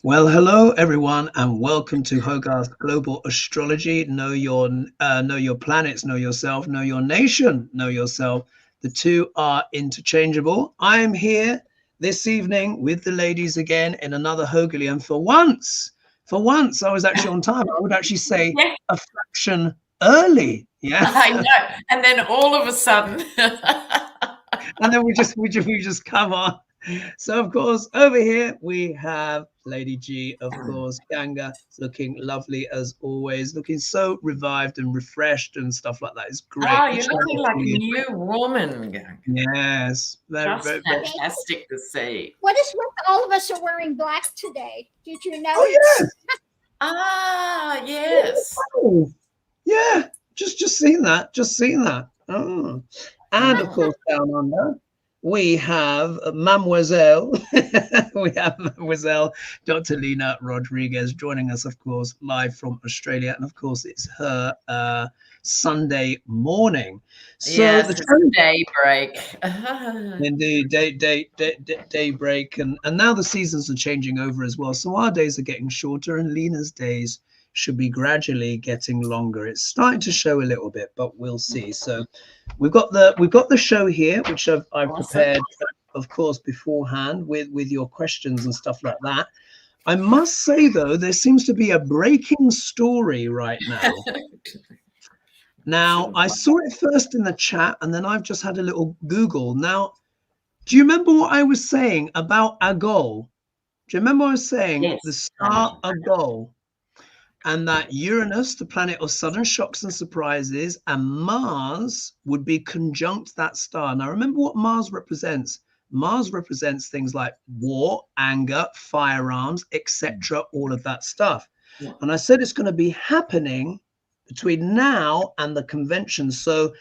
Well, hello everyone, and welcome to HoGaLe's Global Astrology. Know your planets, know yourself, know your nation, know yourself. The two are interchangeable. I am here this evening with the ladies again in another HoGaLe, and for once, I was actually on time. I would actually say a fraction early. Yeah, I know. And then all of a sudden, and then we just come on. So, of course, over here we have Lady G, of course, Ganga, looking lovely as always, looking so revived and refreshed and stuff like that. It's great. oh, you're looking like a new woman. Yes, very, Just fantastic to see. What is with all of us are wearing black today? Did you know? Oh, yes. Ah, yes. Oh, yeah, just seen that. Oh, and of course, down under, we have Mademoiselle. We have Mademoiselle Dr. Lena Rodriguez joining us, of course, live from Australia. And of course, it's her Sunday morning. So yes, the daybreak. Indeed, daybreak. And now the seasons are changing over as well. So our days are getting shorter and Lena's days should be gradually getting longer. It's starting to show a little bit, but we'll see. So we've got the show here, which I've prepared, of course, beforehand with your questions and stuff like that. I must say, though, there seems to be a breaking story right now. Now, I saw it first in the chat, and then I've just had a little Google. Now, do you remember what I was saying about Agol? Do you remember what I was saying? Yes. The Star Agol. And that Uranus, the planet of sudden shocks and surprises, and Mars would be conjunct that star. Now, remember what Mars represents. Mars represents things like war, anger, firearms, etc., all of that stuff. Yeah. And I said it's going to be happening between now and the convention. So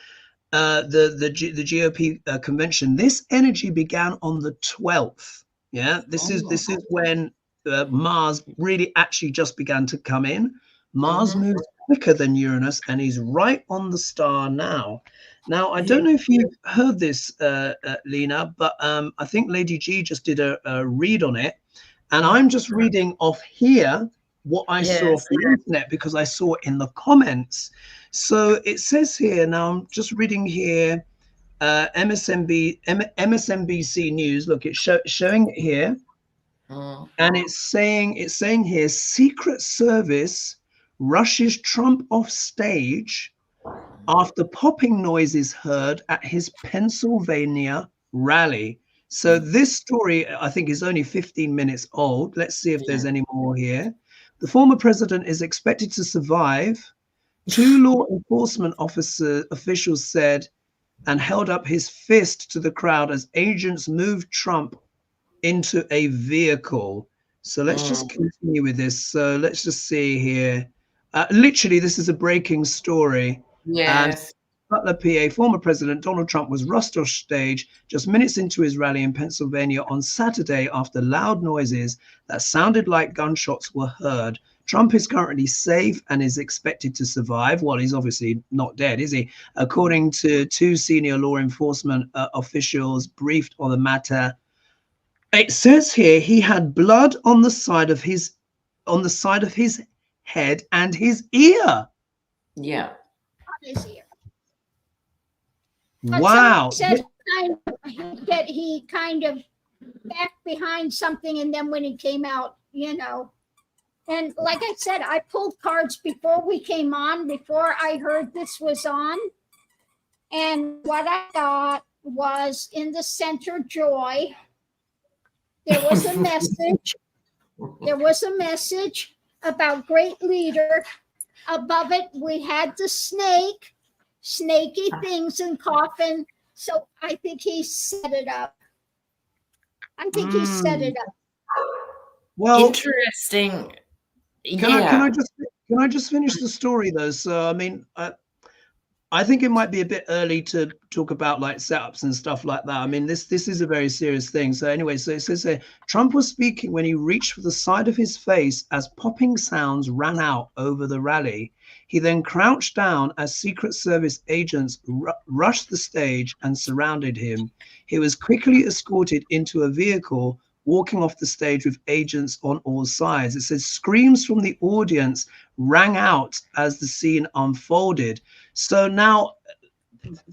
the GOP convention, this energy began on the 12th. Yeah, this is when Mars really actually just began to come in. Mars moves quicker than Uranus, and he's right on the star now. Now, I don't know if you've heard this, Lena, but I think Lady G just did a read on it. And I'm just reading off here what I saw off the internet because I saw it in the comments. So it says here, now I'm just reading here, MSNBC News. Look, it's showing it here. And it's saying here, Secret Service rushes Trump off stage after popping noises heard at his Pennsylvania rally. So this story, I think, is only 15 minutes old. Let's see if there's any more here. The former president is expected to survive. 2 law enforcement officials said and held up his fist to the crowd as agents moved Trump into a vehicle. So let's just continue with this. So let's just see here. Literally, this is a breaking story. Yes. Butler, PA, former President Donald Trump was rushed off stage just minutes into his rally in Pennsylvania on Saturday after loud noises that sounded like gunshots were heard. Trump is currently safe and is expected to survive. Well, he's obviously not dead, is he? According to 2 senior law enforcement officials briefed on the matter. It says here he had blood on the side of his head and his ear. Yeah. On his ear. Wow. Said that he kind of backed behind something, and then when he came out, you know. And like I said, I pulled cards before we came on, before I heard this was on. And what I got was in the center, joy. There was a message. There was a message about great leader. Above it, we had the snake, snaky things in coffin. So I think he set it up. Well, interesting. Can I just finish the story though? So I mean, I think it might be a bit early to talk about like setups and stuff like that. I mean, this is a very serious thing. So anyway, so it says here, Trump was speaking when he reached for the side of his face as popping sounds ran out over the rally. He then crouched down as Secret Service agents rushed the stage and surrounded him. He was quickly escorted into a vehicle walking off the stage with agents on all sides. It says screams from the audience rang out as the scene unfolded. So now,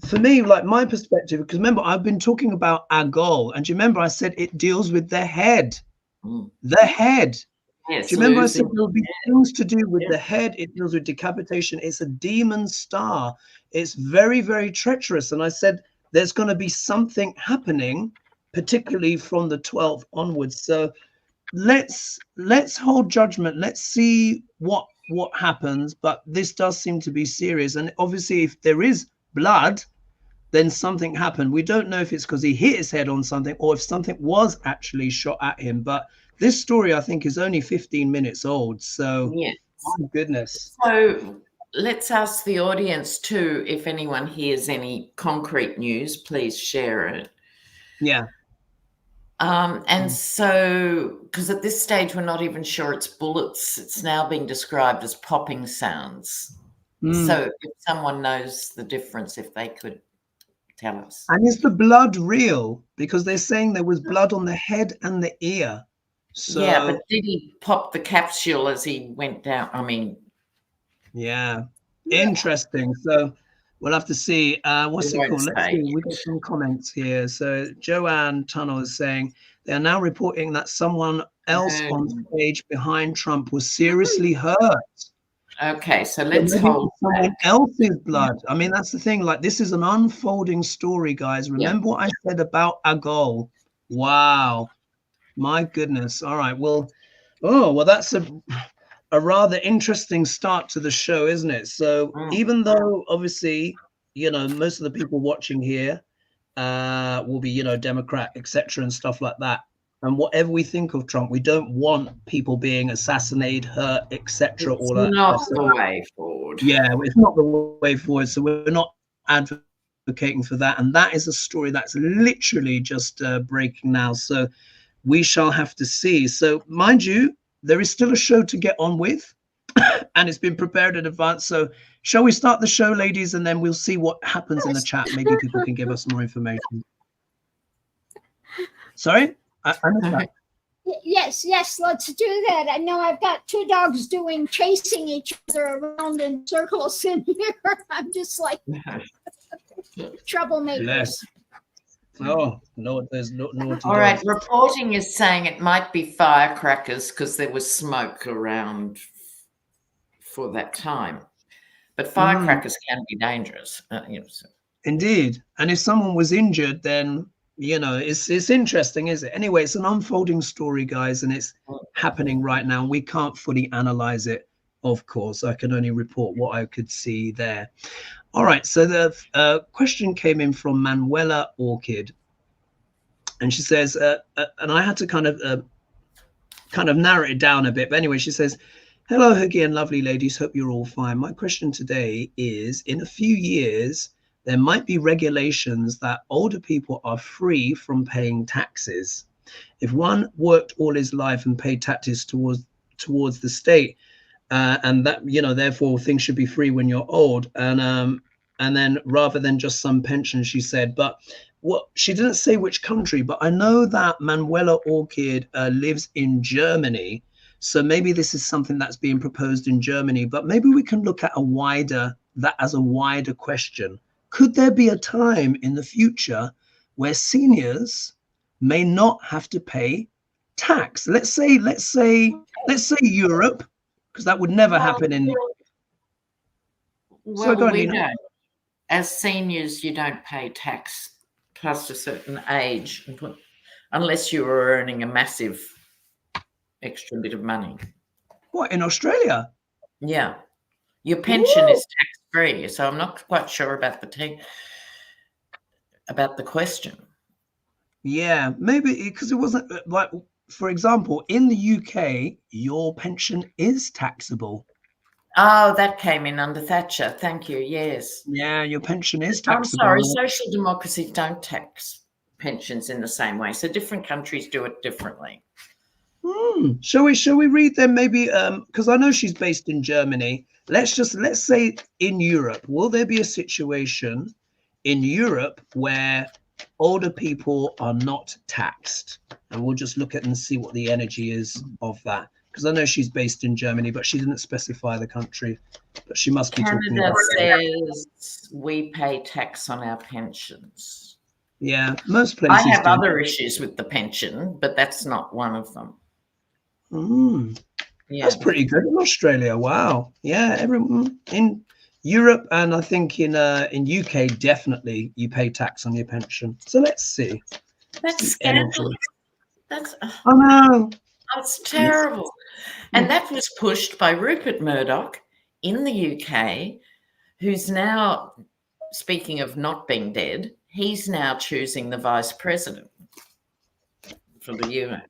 for me, like my perspective, because remember, I've been talking about Agol, and do you remember I said it deals with the head, the head. Yes, do you remember I losing. said there'll be things to do with the head? It deals with decapitation. It's a demon star. It's very, very treacherous. And I said there's going to be something happening, particularly from the 12th onwards. So let's hold judgment. Let's see what happens. But this does seem to be serious. And obviously, if there is blood, then something happened. We don't know if it's because he hit his head on something or if something was actually shot at him. But this story, I think, is only 15 minutes old. So, yes. My goodness. So let's ask the audience too, if anyone hears any concrete news, please share it. Yeah. And so, because at this stage, we're not even sure it's bullets. It's now being described as popping sounds. So if someone knows the difference, if they could tell us. And is the blood real? Because they're saying there was blood on the head and the ear. So, yeah, but did he pop the capsule as he went down? I mean, yeah, interesting. So we'll have to see. What's it called? Let's see. We got some comments here. So Joanne Tunnel is saying they are now reporting that someone else on stage behind Trump was seriously hurt. Okay, so let's hold someone else's blood. I mean, that's the thing. Like, this is an unfolding story, guys. Remember what I said about Agol? Wow, my goodness. All right. Well, that's a rather interesting start to the show, isn't it? So even though obviously, most of the people watching here will be, Democrat, etc., and stuff like that. And whatever we think of Trump, we don't want people being assassinated, hurt, etc. All that. It's not the way forward. Yeah, it's not the way forward. So we're not advocating for that. And that is a story that's literally just breaking now. So we shall have to see. So mind you, there is still a show to get on with, and it's been prepared in advance. So shall we start the show, ladies, and then we'll see what happens in the chat. Maybe people can give us more information. Sorry? I missed that. Yes, let's do that. I know I've got two dogs chasing each other around in circles in here. I'm just like troublemakers. Yes. Oh, no, there's no. All right, reporting is saying it might be firecrackers because there was smoke around for that time. But firecrackers can be dangerous. So. Indeed. And if someone was injured, then it's interesting, is it? Anyway, it's an unfolding story, guys, and it's happening right now. We can't fully analyze it, of course. I can only report what I could see there. All right, so the question came in from Manuela Orchid, and she says, and I had to kind of narrow it down a bit. But anyway, she says, "Hello, Hoogie and lovely ladies. Hope you're all fine. My question today is: in a few years, there might be regulations that older people are free from paying taxes. If one worked all his life and paid taxes towards the state, and that, therefore things should be free when you're old, and then rather than just some pension," she said. But what she didn't say which country, but I know that Manuela Orchid lives in Germany. So maybe this is something that's being proposed in Germany, but maybe we can look at that as a wider question. Could there be a time in the future where seniors may not have to pay tax? Let's say Europe, because that would never happen in. Well, we don't. As seniors, you don't pay tax past a certain age, unless you are earning a massive extra bit of money. What, in Australia? Yeah, your pension is tax-free, so I'm not quite sure about the question. Yeah, maybe because it wasn't like, for example, in the UK, your pension is taxable. Oh, that came in under Thatcher. Thank you. Yes. Yeah, your pension is taxable. I'm sorry, social democracies don't tax pensions in the same way, so different countries do it differently. Shall we read them? Maybe because I know she's based in Germany. Let's say in Europe, will there be a situation in Europe where older people are not taxed. And we'll just look at and see what the energy is of that. Because I know she's based in Germany, but she didn't specify the country. But she must be talking Canada about says we pay tax on our pensions. Yeah, most places. I have other issues with the pension, but that's not one of them. Yeah. That's pretty good in Australia. Wow. Yeah, everyone in Europe and I think in UK definitely you pay tax on your pension. So let's see. That's scandalous. That's oh no. That's terrible. And that was pushed by Rupert Murdoch in the UK, who's now, speaking of not being dead, he's now choosing the vice president for the UN.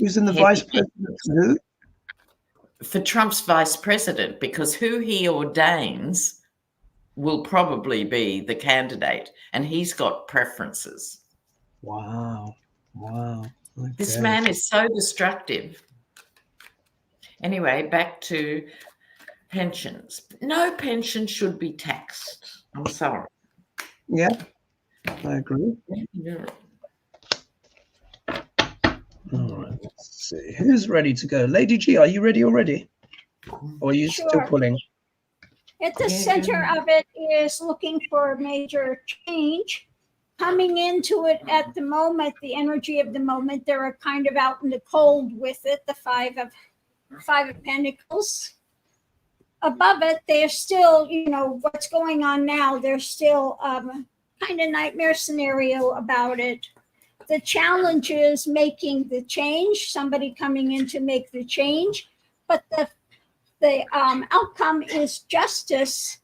Who's in the vice president? Who? For Trump's vice president, because who he ordains will probably be the candidate, and he's got preferences. Wow. Wow. Okay. This man is so destructive. Anyway, back to pensions. No pension should be taxed. I'm sorry. Yeah, I agree. Yeah. All right, let's see. Who's ready to go? Lady G, are you ready already? Or are you still pulling? At the center of it is looking for a major change. Coming into it at the moment, the energy of the moment, they're kind of out in the cold with it, the Five of Pentacles. Above it, they're still, what's going on now, there's still kind of nightmare scenario about it. The challenge is making the change, somebody coming in to make the change, but the outcome is justice,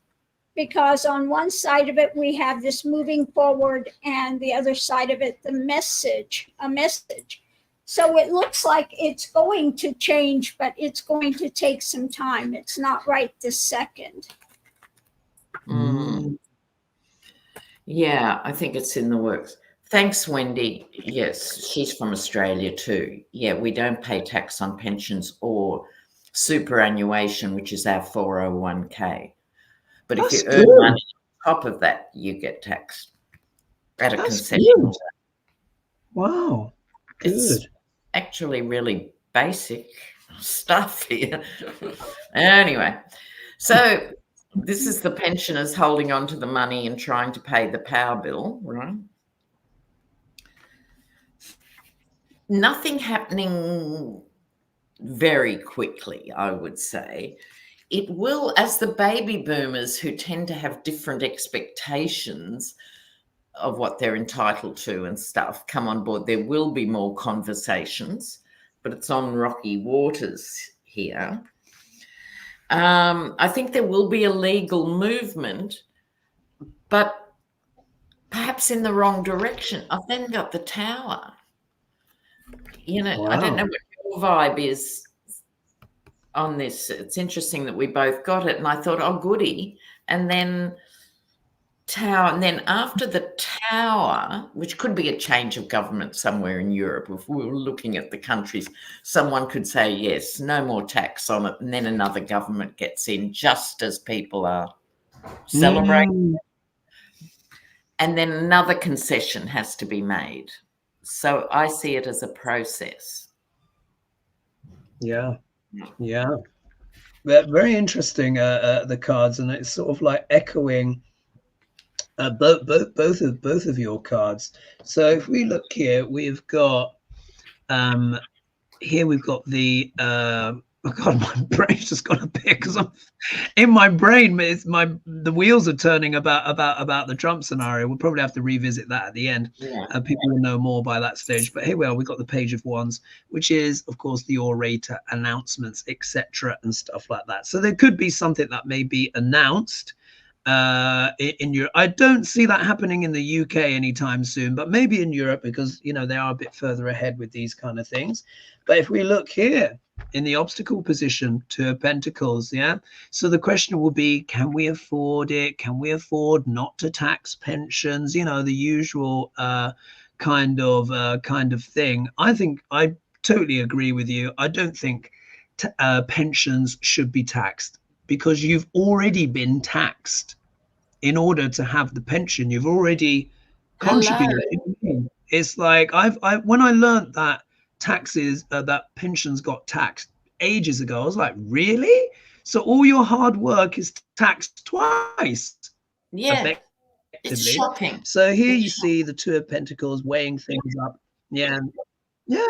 because on one side of it, we have this moving forward, and the other side of it, a message. So it looks like it's going to change, but it's going to take some time. It's not right this second. Yeah, I think it's in the works. Thanks, Wendy. Yes, she's from Australia too. Yeah, we don't pay tax on pensions or superannuation, which is our 401k. But if you earn money on top of that, you get taxed at a concession. Wow, good. It's actually really basic stuff here. Anyway, so this is the pensioners holding on to the money and trying to pay the power bill, right? Nothing happening very quickly, I would say. It will, as the baby boomers who tend to have different expectations of what they're entitled to and stuff come on board, there will be more conversations, but it's on rocky waters here. I think there will be a legal movement, but perhaps in the wrong direction. I've then got the Tower. Wow. I don't know what your vibe is on this. It's interesting that we both got it, and I thought, oh, goody. And then Tower, and then after the Tower, which could be a change of government somewhere in Europe, if we were looking at the countries, someone could say, yes, no more tax on it, and then another government gets in just as people are celebrating. And then another concession has to be made. So I see it as a process. Yeah. Very interesting, the cards, and it's sort of like echoing both of your cards. So if we look here, we've got the oh God, my brain's just got a bit, because I'm in my brain. The wheels are turning about the Trump scenario. We'll probably have to revisit that at the end. Yeah. People will know more by that stage. But here we are. We've got the Page of Wands, which is, of course, the orator, announcements, etc., and stuff like that. So there could be something that may be announced in Europe. I don't see that happening in the UK anytime soon, but maybe in Europe, because they are a bit further ahead with these kind of things. But if we look here in the obstacle position, Two of Pentacles, so the question will be, can we afford it? Can we afford not to tax pensions? The usual kind of thing. I totally agree with you. I don't think pensions should be taxed, because you've already been taxed. In order to have the pension, you've already contributing. It's like when I learned that taxes, that pensions got taxed ages ago, I was like, really? So all your hard work is taxed twice? Yeah, it's shocking. So here you see the Two of Pentacles weighing things up. Yeah.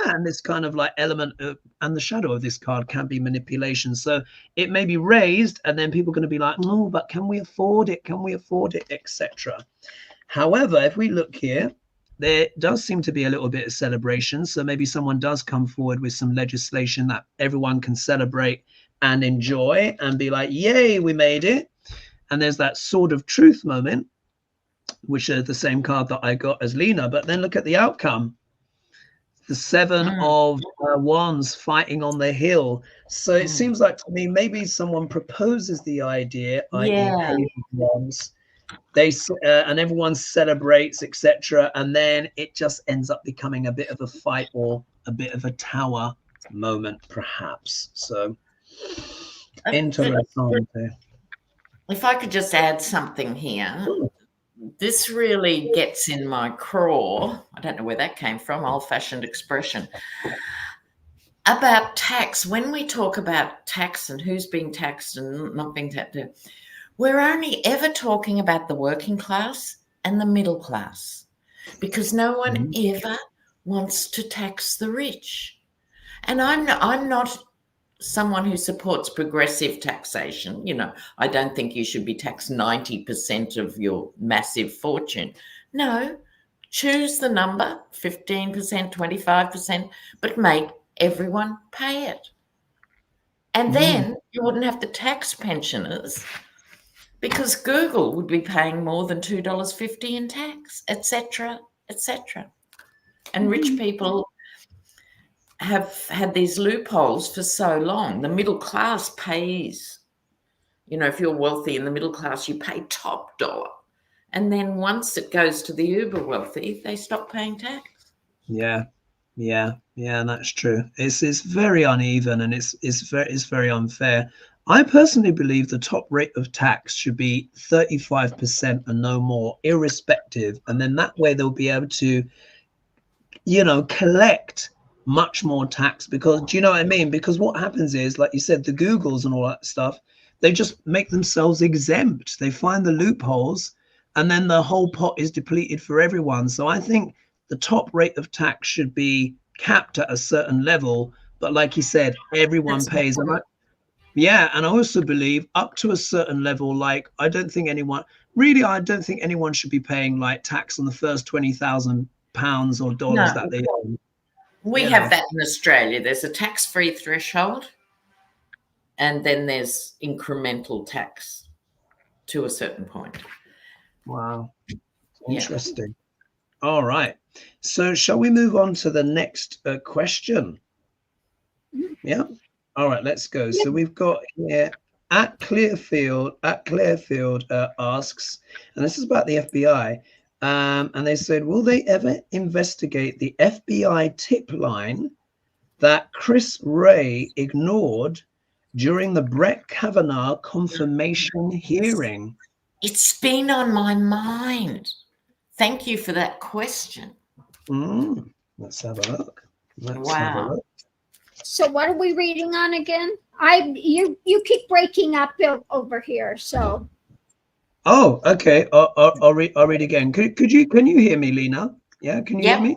And this kind of like element of, and the shadow of this card can be manipulation. So it may be raised, and then people are going to be like, no, but can we afford it? Can we afford it, etc. However, if we look here, there does seem to be a little bit of celebration. So maybe someone does come forward with some legislation that everyone can celebrate and enjoy and be like, yay, we made it. And there's that Sword of Truth moment, which is the same card that I got as Lena. But then look at the outcome. The Seven of Wands fighting on the hill. So it seems like to me, maybe someone proposes the idea, i.e. Page of Wands. They and everyone celebrates, etc. And then it just ends up becoming a bit of a fight or a bit of a tower moment, perhaps. So interesting. If I could just add something here. This really gets in my craw. I don't know where that came from, old-fashioned expression. About tax, when we talk about tax and who's being taxed and not being taxed, we're only ever talking about the working class and the middle class, because no one ever wants to tax the rich. And I'm not someone who supports progressive taxation. You know, I don't think you should be taxed 90% of your massive fortune. No, choose the number, 15%, 25%, but make everyone pay it. And then you wouldn't have to tax pensioners, because Google would be paying more than $2.50 in tax, etc., etc. And rich people have had these loopholes for so long. The middle class pays, you know, if you're wealthy in the middle class, you pay top dollar. And then once it goes to the uber wealthy, they stop paying tax. Yeah, that's true. It's very uneven, and it's very unfair. I personally believe the top rate of tax should be 35% and no more, irrespective. And then that way they'll be able to, you know, collect much more tax, because do you know what I mean? Because what happens is, like you said, the Googles and all that stuff, they just make themselves exempt. They find the loopholes, and then the whole pot is depleted for everyone. So I think the top rate of tax should be capped at a certain level, but like you said, everyone pays. And and I also believe up to a certain level, like I don't think anyone should be paying like tax on the first £20,000 or dollars that they own. We have that in Australia. There's a tax-free threshold, and then there's incremental tax to a certain point. Wow. Interesting. All right. So shall we move on to the next question? Yeah. All right, let's go. So we've got here at Clearfield asks, and this is about the FBI. And they said, will they ever investigate the FBI tip line that Chris Wray ignored during the Brett Kavanaugh confirmation hearing? It's been on my mind. Thank you for that question. Let's have a look. So what are we reading on again? You keep breaking up over here, so. Oh, okay. I'll read again. Can you hear me, Lena? Yeah, can you hear me?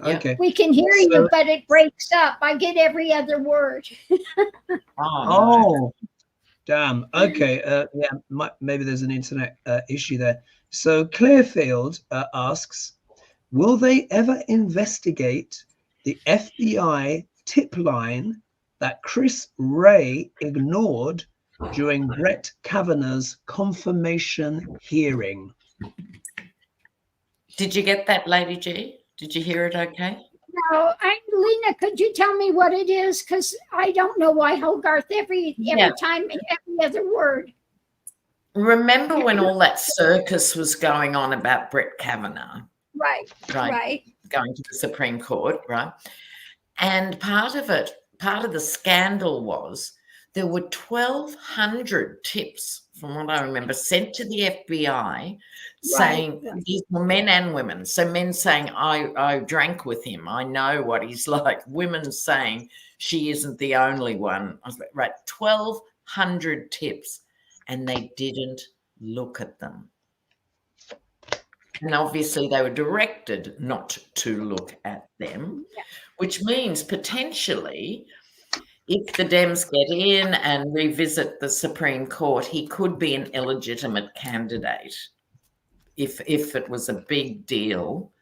Okay. We can hear you, but it breaks up. I get every other word. Oh, damn. Okay. Maybe there's an internet issue there. So Clearfield asks, will they ever investigate the FBI tip line that Chris Wray ignored during Brett Kavanaugh's confirmation hearing? Did you get that, Lady G? Did you hear it okay? No, Lena, could you tell me what it is? Because I don't know why Hogarth every time and every other word. Remember when all that circus was going on about Brett Kavanaugh? Right. Going to the Supreme Court, right? And part of the scandal was there were 1,200 tips, from what I remember, sent to the FBI saying, these were men and women. So men saying, I drank with him, I know what he's like. Women saying, she isn't the only one. I was like, right, 1,200 tips, and they didn't look at them. And obviously they were directed not to look at them, which means potentially if the Dems get in and revisit the Supreme Court, he could be an illegitimate candidate if it was a big deal.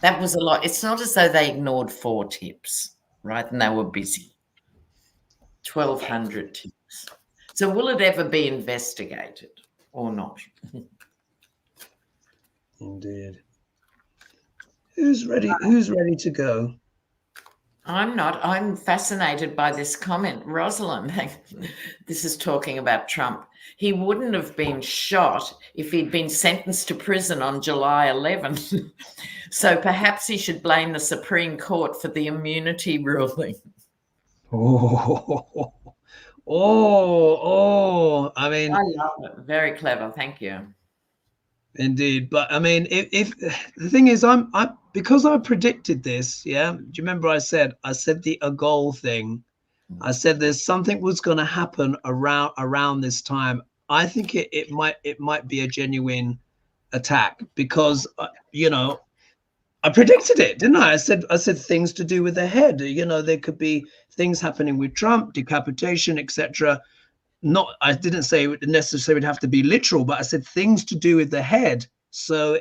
That was a lot. It's not as though they ignored 4 tips, right? And they were busy. 1,200 tips. So will it ever be investigated or not? Indeed. Who's ready to go? I'm not. I'm fascinated by this comment. Rosalind, this is talking about Trump. He wouldn't have been shot if he'd been sentenced to prison on July 11th. So perhaps he should blame the Supreme Court for the immunity ruling. I mean, I love it. Very clever. Thank you. Indeed. But I mean, if the thing is, because I predicted this, yeah. Do you remember I said the Agol thing? I said there's something was going to happen around this time. I think it might be a genuine attack because I predicted it, didn't I? I said things to do with the head. There could be things happening with Trump, decapitation, etc. I didn't say it necessarily would have to be literal, but I said things to do with the head. So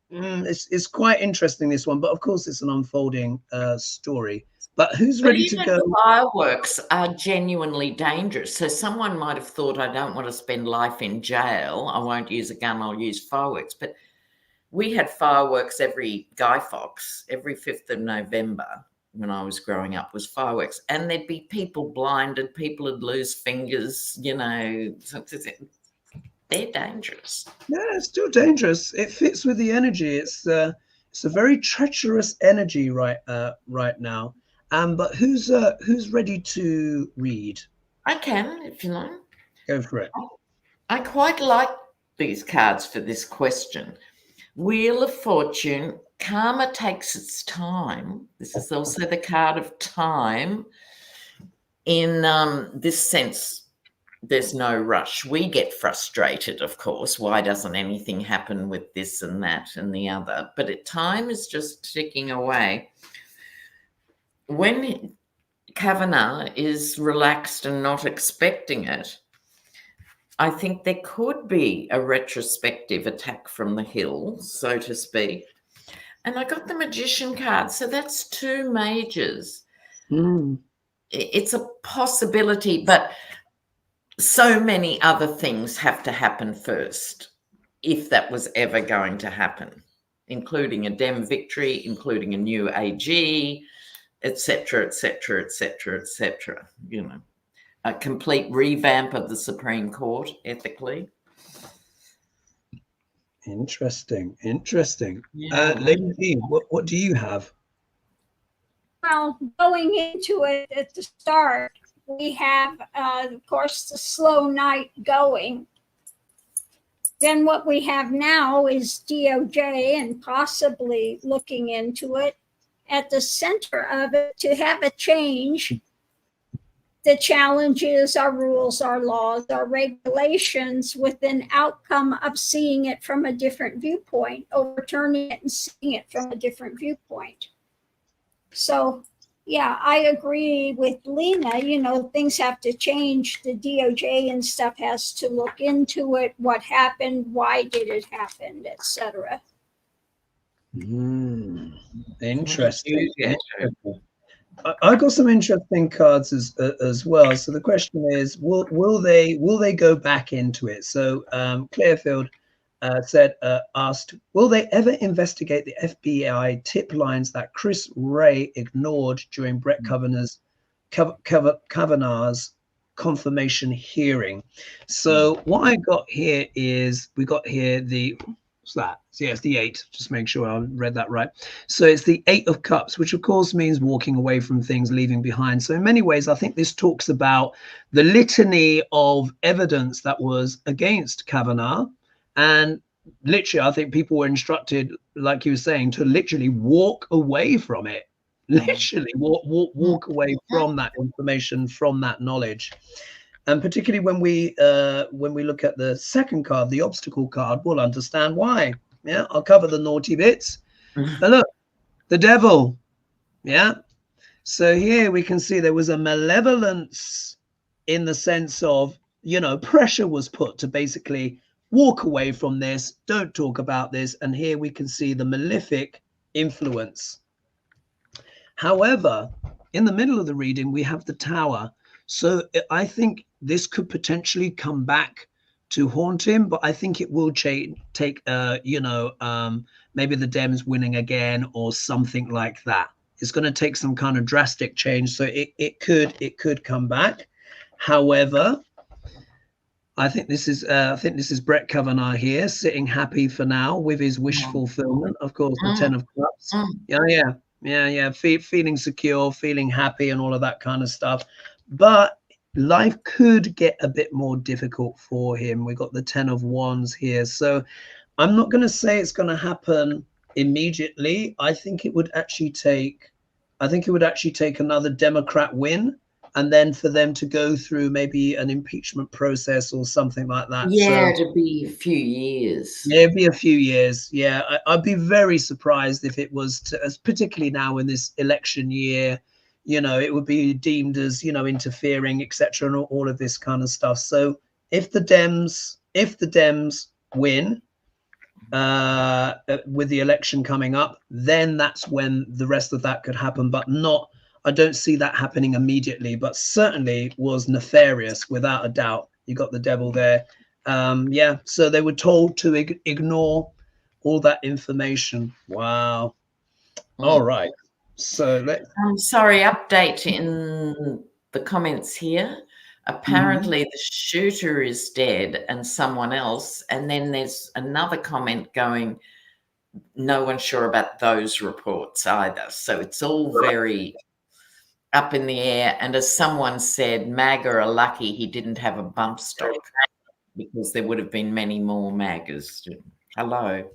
it's quite interesting, this one. But of course, it's an unfolding story. But who's ready to go? Fireworks are genuinely dangerous. So someone might have thought, I don't want to spend life in jail. I won't use a gun. I'll use fireworks. But we had fireworks every Guy Fawkes, every 5th of November. When I was growing up, was fireworks, and there'd be people blinded, people would lose fingers, they're dangerous. Yeah, it's still dangerous. It fits with the energy. It's a very treacherous energy right now. But who's ready to read? I can, if you like. Go for it. I quite like these cards for this question. Wheel of Fortune. Karma takes its time. This is also the card of time. In this sense, there's no rush. We get frustrated, of course. Why doesn't anything happen with this and that and the other? But time is just ticking away. When Kavanaugh is relaxed and not expecting it, I think there could be a retrospective attack from the hill, so to speak. And I got the Magician card. So that's 2 majors. It's a possibility, but so many other things have to happen first, if that was ever going to happen, including a Dem victory, including a new AG, etc., etc., etc., etc. A complete revamp of the Supreme Court ethically. Interesting. Yeah. Lady, what do you have? Well, going into it at the start, we have, of course, the slow night going. Then what we have now is DOJ and possibly looking into it. At the center of it, to have a change, the challenge is our rules, our laws, our regulations with an outcome of seeing it from a different viewpoint, overturning it and seeing it from a different viewpoint. So, yeah, I agree with Lena, things have to change. The DOJ and stuff has to look into it, what happened, why did it happen, etc. Interesting. I got some interesting cards as well. So the question is, will they go back into it? So Clearfield asked, will they ever investigate the FBI tip lines that Chris Wray ignored during Brett Kavanaugh's confirmation hearing? So what I got here is, we got here the What's that? So yeah, it's the 8. Just make sure I read that right. So it's the 8 of Cups, which of course means walking away from things, leaving behind. So in many ways, I think this talks about the litany of evidence that was against Kavanaugh. And literally, I think people were instructed, like you were saying, to literally walk away from it. Literally walk away from that information, from that knowledge. And particularly when we look at the second card, the obstacle card, we'll understand why. Yeah, I'll cover the naughty bits. But look, the devil. Yeah. So here we can see there was a malevolence in the sense of, you know, pressure was put to basically walk away from this, don't talk about this. And here we can see the malefic influence. However, in the middle of the reading, we have the Tower. So I think this could potentially come back to haunt him, but I think it will take, you know, maybe the Dems winning again or something like that. It's going to take some kind of drastic change. So it could come back. However, I think this is Brett Kavanaugh here, sitting happy for now with his wish fulfillment. Of course, the 10 of Cups. Yeah. Feeling secure, feeling happy, and all of that kind of stuff. But life could get a bit more difficult for him. We got the 10 of Wands here. So I'm not going to say it's going to happen immediately. I think it would actually take another Democrat win, and then for them to go through maybe an impeachment process or something like that. Yeah, so, it'd be a few years. Yeah, it'd be a few years. Yeah, I'd be very surprised if it was, particularly now in this election year, you know, it would be deemed as, you know, interfering, etc., and all of this kind of stuff. So if the Dems win with the election coming up, then that's when the rest of that could happen. But not, I don't see that happening immediately. But certainly was nefarious, without a doubt. You got the devil there. Yeah. So they were told to ignore all that information. Wow. All right. So I'm sorry, update in the comments here. Apparently the shooter is dead and someone else. And then there's another comment going, no one's sure about those reports either. So it's all very up in the air. And as someone said, MAGA are lucky he didn't have a bump stock, because there would have been many more MAGAs. Hello.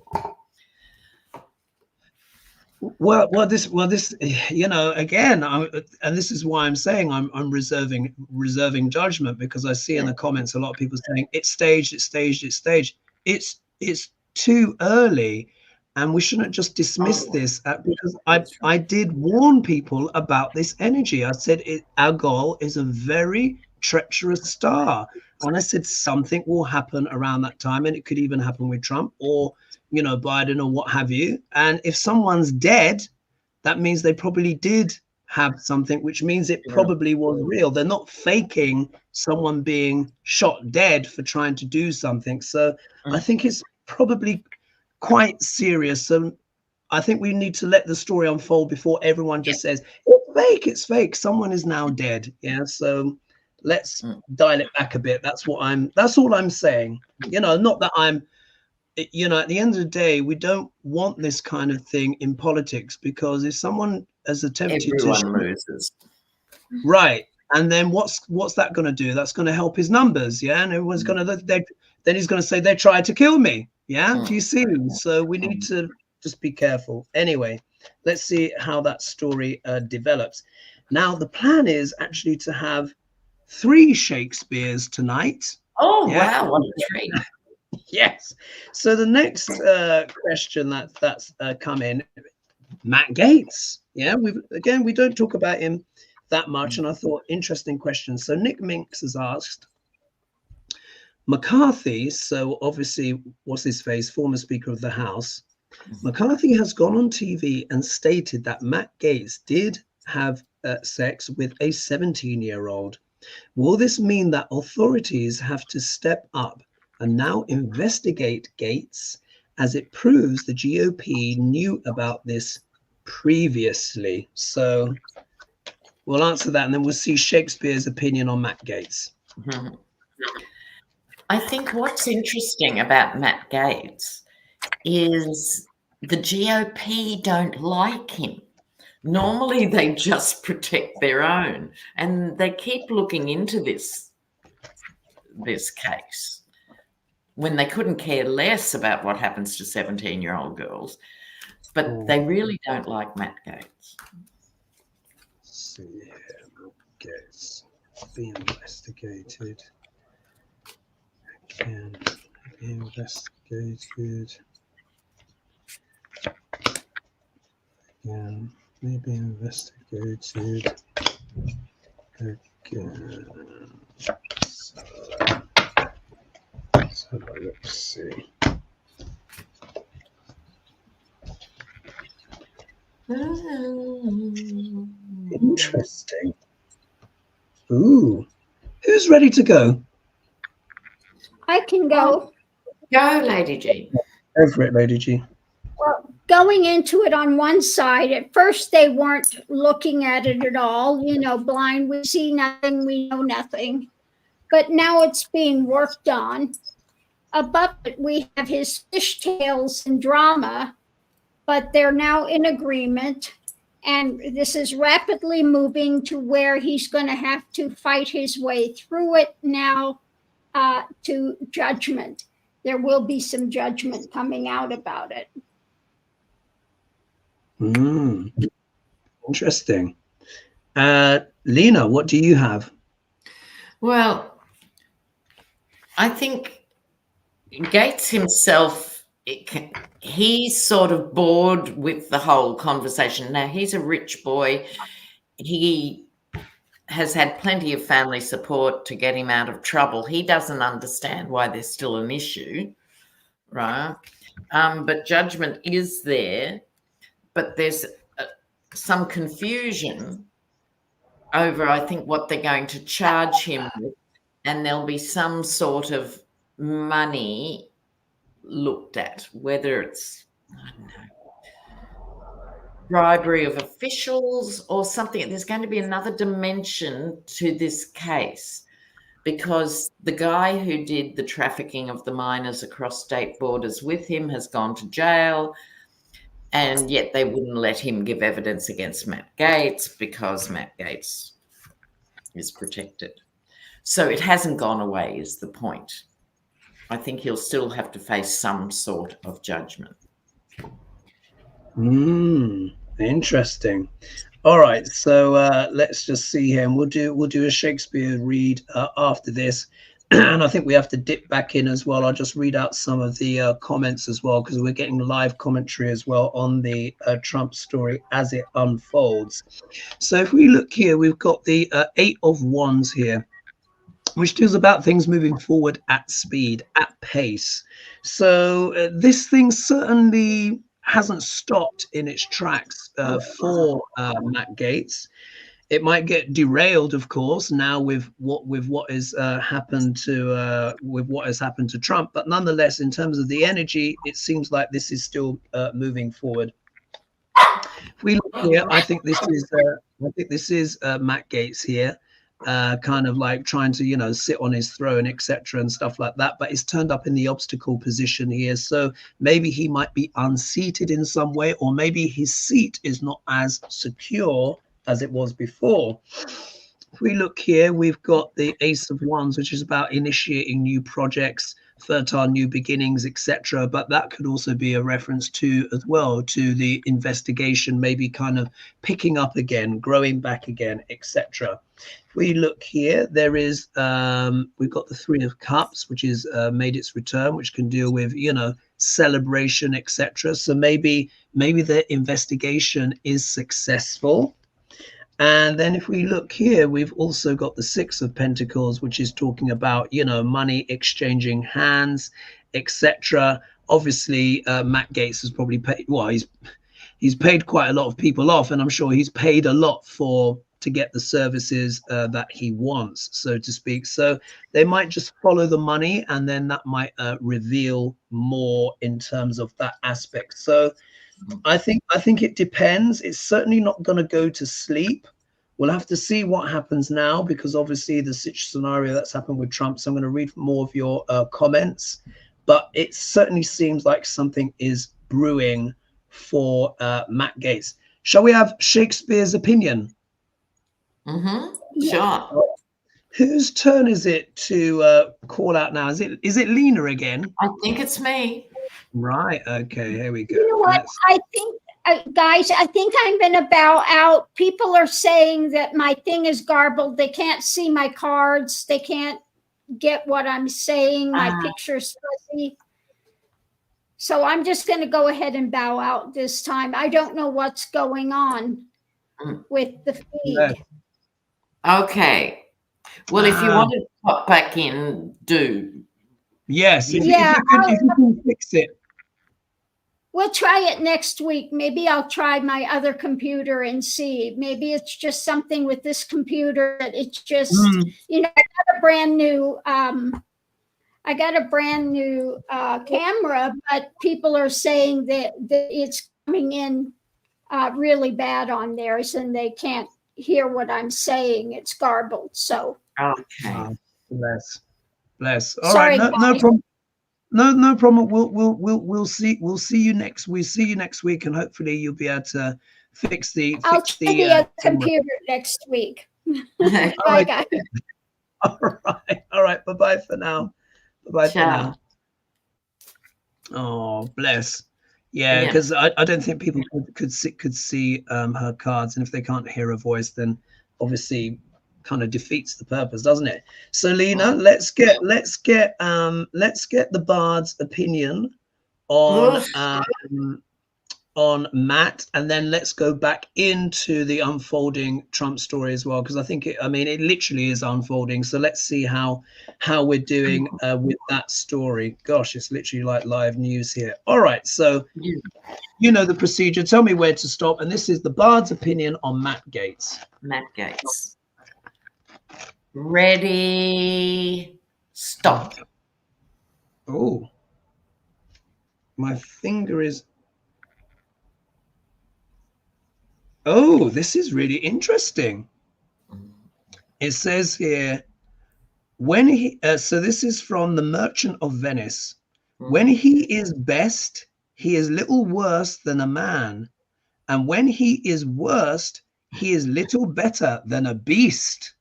Well, this, you know, again, and this is why I'm saying I'm reserving judgment, because I see in the comments a lot of people saying it's staged. It's too early, and we shouldn't just dismiss this because I did warn people about this energy. I said Agol is a very treacherous star, and I said something will happen around that time, and it could even happen with Trump or, you know, Biden or what have you. And if someone's dead, that means they probably did have something, which means it probably was real. They're not faking someone being shot dead for trying to do something. So I think it's probably quite serious. So I think we need to let the story unfold before everyone just says it's fake. Someone is now dead. Yeah. So let's dial it back a bit. That's all I'm saying. You know, not that I'm, you know, at the end of the day, we don't want this kind of thing in politics, because if someone has attempted everyone loses. Right. And then what's that going to do? That's going to help his numbers. Yeah. And everyone's going to, then he's going to say they tried to kill me. Yeah. Do you see? So we need to just be careful. Anyway, let's see how that story develops. Now, the plan is actually to have 3 Shakespeares tonight. Oh, yeah. Wow. What a treat. Yes. So the next question that's come in, Matt Gaetz. Yeah, we don't talk about him that much, and I thought interesting question. So Nick Minks has asked, McCarthy, so obviously what's his face, former Speaker of the House, McCarthy has gone on TV and stated that Matt Gaetz did have sex with a 17-year-old. Will this mean that authorities have to step up and now investigate Gaetz, as it proves the GOP knew about this previously? So we'll answer that, and then we'll see Shakespeare's opinion on Matt Gaetz. I think what's interesting about Matt Gaetz is the GOP don't like him. Normally they just protect their own, and they keep looking into this case when they couldn't care less about what happens to 17-year-old girls. But they really don't like Matt Gaetz. See here, Gaetz be investigated. Again, be investigated. Again, maybe investigated. Again. So let's see. Interesting. Ooh, who's ready to go? I can go. Go, Lady G. Go for it, Lady G. Well, going into it on one side, at first they weren't looking at it at all, you know, blind. We see nothing, we know nothing. But now it's being worked on. Above it, we have his fishtails and drama, but they're now in agreement. And this is rapidly moving to where he's going to have to fight his way through it now to judgment. There will be some judgment coming out about it. Interesting. Lena, what do you have? Well, I think Gaetz himself, he's sort of bored with the whole conversation. Now, he's a rich boy. He has had plenty of family support to get him out of trouble. He doesn't understand why there's still an issue, right? But judgment is there, but there's some confusion over, I think, what they're going to charge him with, and there'll be some sort of money looked at, whether it's, I don't know, bribery of officials or something. There's going to be another dimension to this case, because the guy who did the trafficking of the minors across state borders with him has gone to jail, and yet they wouldn't let him give evidence against Matt Gaetz because Matt Gaetz is protected. So it hasn't gone away, is the point. I think he'll still have to face some sort of judgment. Interesting. All right, so let's just see here, and we'll do a Shakespeare read after this. And I think we have to dip back in as well. I'll just read out some of the comments as well, because we're getting live commentary as well on the Trump story as it unfolds. So if we look here, we've got the Eight of Wands here, which deals about things moving forward at speed, at pace. So this thing certainly hasn't stopped in its tracks for Matt Gaetz. It might get derailed, of course, now with what has happened to Trump. But nonetheless, in terms of the energy, it seems like this is still moving forward. If we look here, I think this is Matt Gaetz here, kind of like trying to, you know, sit on his throne, etc., and stuff like that. But he's turned up in the obstacle position here, so maybe he might be unseated in some way, or maybe his seat is not as secure as it was before. If we look here, we've got the Ace of Wands, which is about initiating new projects, fertile new beginnings, etc. But that could also be a reference to, as well, to the investigation, maybe kind of picking up again, growing back again, etc. If we look here, there is we've got the Three of Cups, which is made its return, which can deal with, you know, celebration, etc. So maybe the investigation is successful. And then if we look here, we've also got the Six of Pentacles, which is talking about, you know, money exchanging hands, etc. Obviously, Matt Gaetz has probably paid, well, he's paid quite a lot of people off, and I'm sure he's paid a lot to get the services that he wants, so to speak. So they might just follow the money, and then that might reveal more in terms of that aspect. So I think it depends. It's certainly not going to go to sleep. We'll have to see what happens now, because obviously the scenario that's happened with Trump. So I'm going to read more of your comments but it certainly seems like something is brewing for Matt Gaetz. Shall we have Shakespeare's opinion? Sure. Whose turn is it to call out now? Is it Lena again? I think it's me. Right. Okay. Here we go. You know what? I think, guys, I think I'm going to bow out. People are saying that my thing is garbled. They can't see my cards. They can't get what I'm saying. My picture's fuzzy. So I'm just going to go ahead and bow out this time. I don't know what's going on with the feed. Okay. Well, if you want to pop back in, do. Yes. If you can fix it. We'll try it next week. Maybe I'll try my other computer and see. Maybe it's just something with this computer that it's just, I got a brand new camera, but people are saying that it's coming in really bad on theirs and they can't hear what I'm saying. It's garbled. So okay. Bless. All Sorry, right, no problem. No problem. We'll see you next week, and hopefully you'll be able to fix the. I'll try the other computer next week. Bye, guys. All right. Bye for now. Bye for now. Oh, bless. Yeah, because I don't think people could see her cards, and if they can't hear her voice, then obviously kind of defeats the purpose, doesn't it? So Lena, let's get the bard's opinion on Matt, and then let's go back into the unfolding Trump story as well, because I think it literally is unfolding. So let's see how we're doing with that story. Gosh, it's literally like live news here. All right, so you know the procedure. Tell me where to stop, and this is the bard's opinion on Matt Gaetz. Matt Gaetz. Ready, stop. Oh, my finger is. Oh, this is really interesting. It says here, when he, so this is from the Merchant of Venice. When he is best, he is little worse than a man. And when he is worst, he is little better than a beast.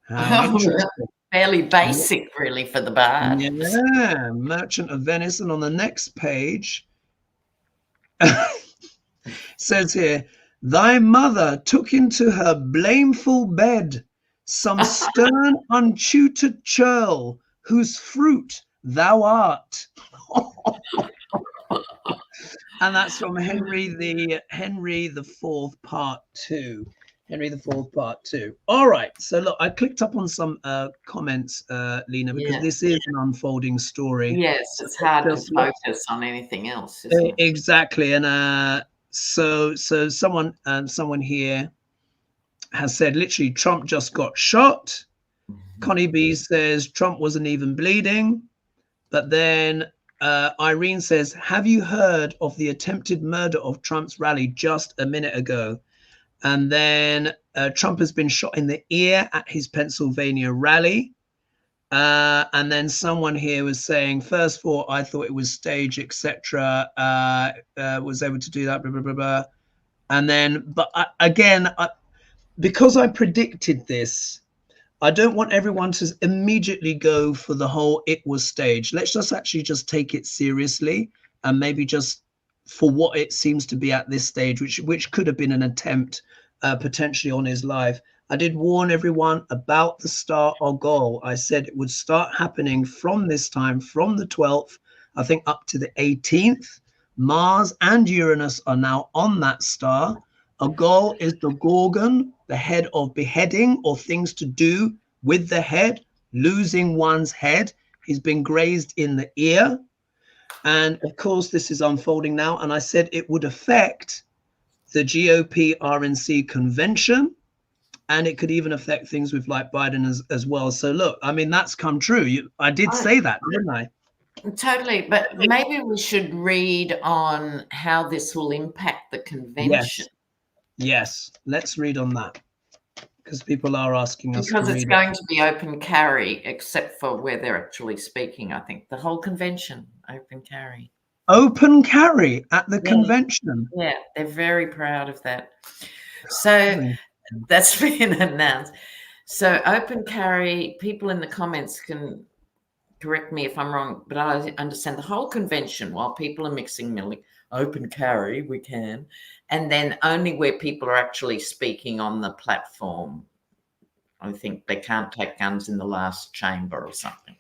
How interesting. Fairly basic, really, for the bard. Yeah, Merchant of Venice. And on the next page, says here, thy mother took into her blameful bed some stern untutored churl, whose fruit thou art. And that's from Henry the Fourth Part 2. Henry the Fourth Part 2. All right. So look, I clicked up on some comments, Lena, because this is an unfolding story. Yes, it's hard to focus on anything else. Exactly. And so someone here has said literally Trump just got shot. Connie B says Trump wasn't even bleeding. But then Irene says, have you heard of the attempted murder of Trump's rally just a minute ago? And then Trump has been shot in the ear at his Pennsylvania rally. And then someone here was saying, first of all, I thought it was staged, etc. Was able to do that, blah, blah, blah, blah. And then, but because I predicted this, I don't want everyone to immediately go for the whole it was staged. Let's just actually just take it seriously, and maybe just for what it seems to be at this stage, which could have been an attempt potentially on his life. I did warn everyone about the Star Agol. I said it would start happening from this time, from the 12th, I think up to the 18th. Mars and Uranus are now on that star. Agol is the Gorgon, the head of beheading or things to do with the head, losing one's head. He's been grazed in the ear. And of course, this is unfolding now. And I said it would affect the GOP RNC convention. And it could even affect things with like Biden as well. So look, I mean, that's come true. I did say that, didn't I? Totally. But maybe we should read on how this will impact the convention. Yes. Let's read on that. Because people are asking us Because to it's read going to be open carry, except for where they're actually speaking, I think. The whole convention, open carry. Open carry at the convention. Yeah, they're very proud of that. So that's been announced. So open carry, people in the comments can correct me if I'm wrong, but I understand the whole convention, while people are mixing milk, open carry, we can, and then only where people are actually speaking on the platform. I think they can't take guns in the last chamber or something.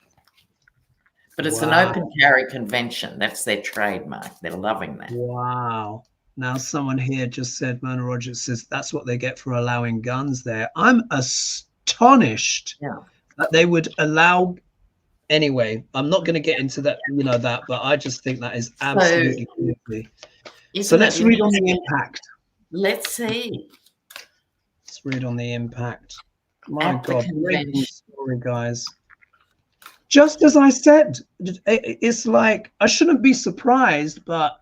But it's an open carry convention. That's their trademark. They're loving that. Wow. Now someone here just said, Mona Rogers says, that's what they get for allowing guns there. I'm astonished that they would allow. Anyway, I'm not going to get into that, but I just think that is absolutely crazy. So let's read on the impact. Let's see. Let's read on the impact. My God, breaking story, guys. Just as I said, it's like, I shouldn't be surprised, but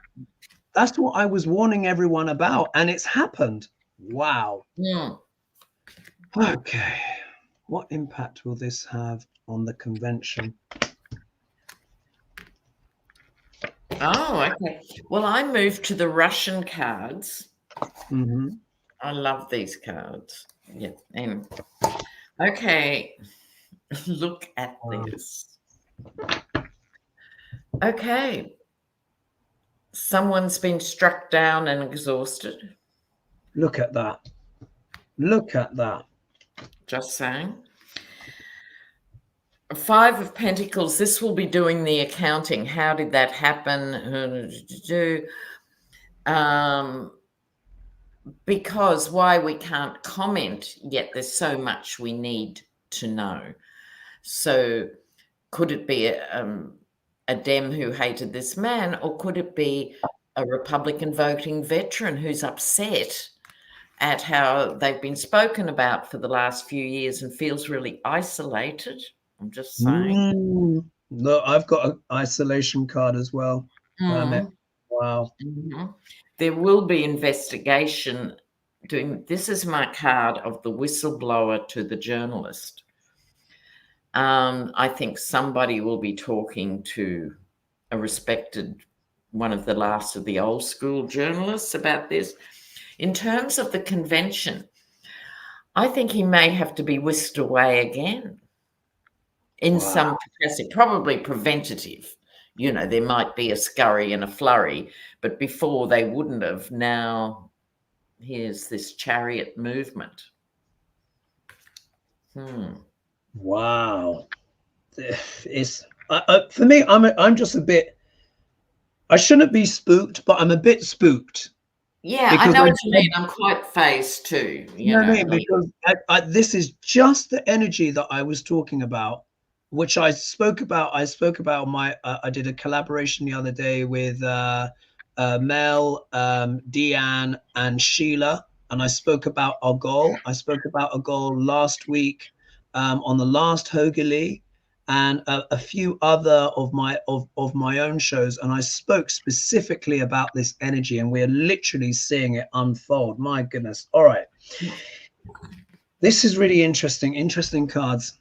that's what I was warning everyone about, and it's happened. Wow. Yeah. Okay. What impact will this have on the convention? Oh, okay. Well, I moved to the Russian cards. Mm-hmm. I love these cards. Yeah. And okay. Look at this. Okay. Someone's been struck down and exhausted. Look at that. Look at that. Just saying. 5 of Pentacles. This will be doing the accounting. How did that happen? Because why we can't comment yet, there's so much we need to know. So could it be a Dem who hated this man, or could it be a Republican voting veteran who's upset at how they've been spoken about for the last few years and feels really isolated? I'm just saying. Look, I've got an isolation card as well. Wow. There will be investigation doing. This is my card of the whistleblower to the journalist. I think somebody will be talking to a respected, one of the last of the old school journalists about this. In terms of the convention, I think he may have to be whisked away again in some capacity, probably preventative. There might be a scurry and a flurry, but before they wouldn't have. Now here's this chariot movement. Wow. It's for me, I'm just a bit, I shouldn't be spooked, but I'm a bit spooked. Yeah, I know what you mean. I'm quite phased too. You know what I mean? Because this is just the energy that I was talking about, which I spoke about. I did a collaboration the other day with Mel, Deanne, and Sheila, and I spoke about Agol. I spoke about Agol last week on the last HoGaLe's, and a few other of my own shows, and I spoke specifically about this energy, and we're literally seeing it unfold. My goodness. All right, this is really interesting cards.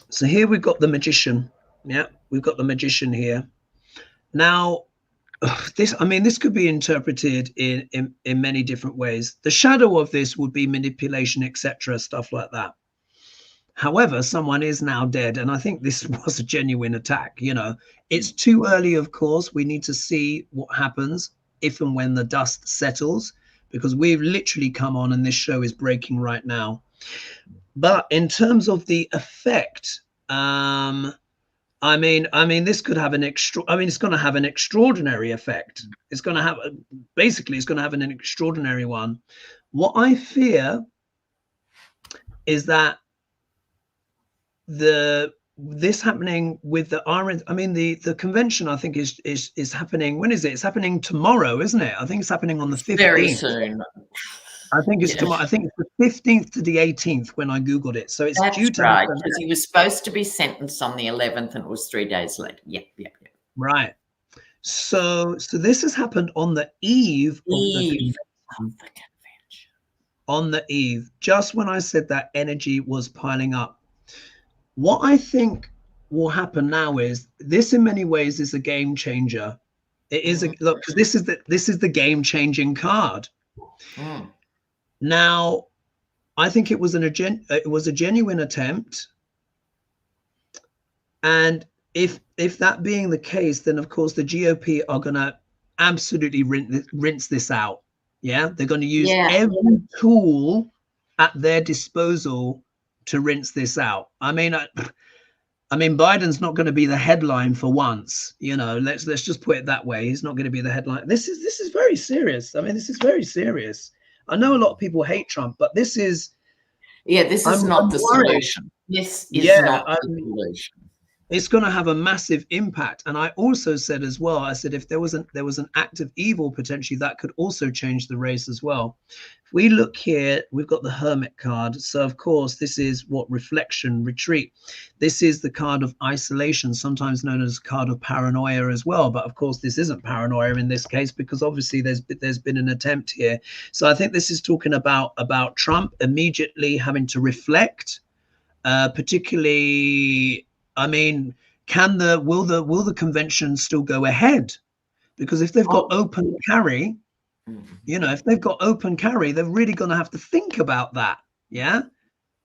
So here we've got the Magician. Yeah, we've got the Magician here. Now, this could be interpreted in many different ways. The shadow of this would be manipulation, etc., stuff like that. However, someone is now dead, and I think this was a genuine attack. It's too early, of course. We need to see what happens if and when the dust settles, because we've literally come on and this show is breaking right now. But in terms of the effect, this could have it's going to have an extraordinary effect. It's going to have an extraordinary one. What I fear is that this happening with the convention, I think is happening. When is it? It's happening tomorrow, isn't it? I think it's happening on the 15th. Very soon. I think it's tomorrow. I think it's the 15th to the 18th when I Googled it. So it's due to happen. Because he was supposed to be sentenced on the 11th and it was 3 days later. Yeah. Right. So this has happened on the eve of the convention. on the eve, just when I said that energy was piling up. What I think will happen now is this, in many ways, is a game changer. It is a look, because this is the game changing card. Now, I think it was a genuine attempt, and if that being the case, then of course the GOP are going to absolutely rinse this out. Yeah, they're going to use every tool at their disposal to rinse this out. I mean, Biden's not going to be the headline for once. You know, let's just put it that way. He's not going to be the headline. This is very serious. I mean, this is very serious. I know a lot of people hate Trump, but this is not the solution. This is not the solution. It's going to have a massive impact. And I also said as well, I said, if there was an act of evil, potentially that could also change the race as well. If we look here, we've got the Hermit card. So of course, this is what reflection, retreat. This is the card of isolation, sometimes known as card of paranoia as well. But of course, this isn't paranoia in this case, because obviously there's been an attempt here. So I think this is talking about Trump immediately having to reflect, particularly, I mean, will the convention still go ahead? Because if they've got open carry, you know, if they've got open carry, they're really going to have to think about that. Yeah,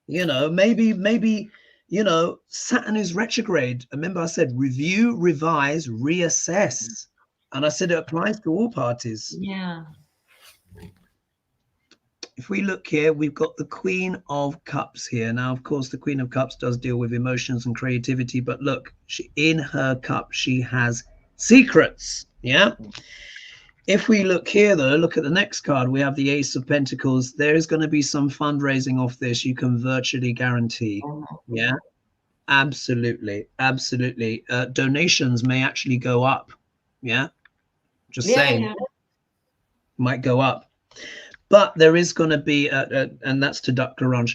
you know, maybe, you know, Saturn is retrograde. Remember, I said review, revise, reassess, and I said it applies to all parties. Yeah. If we look here, we've got the Queen of Cups here. Now, of course, the Queen of Cups does deal with emotions and creativity, but look, in her cup, she has secrets. Yeah. If we look here, though, look at the next card. We have the Ace of Pentacles. There is going to be some fundraising off this. You can virtually guarantee. Yeah, absolutely. Absolutely. Donations may actually go up. Yeah. Just saying. Might go up. But there is going to be, and that's to Duck Garage.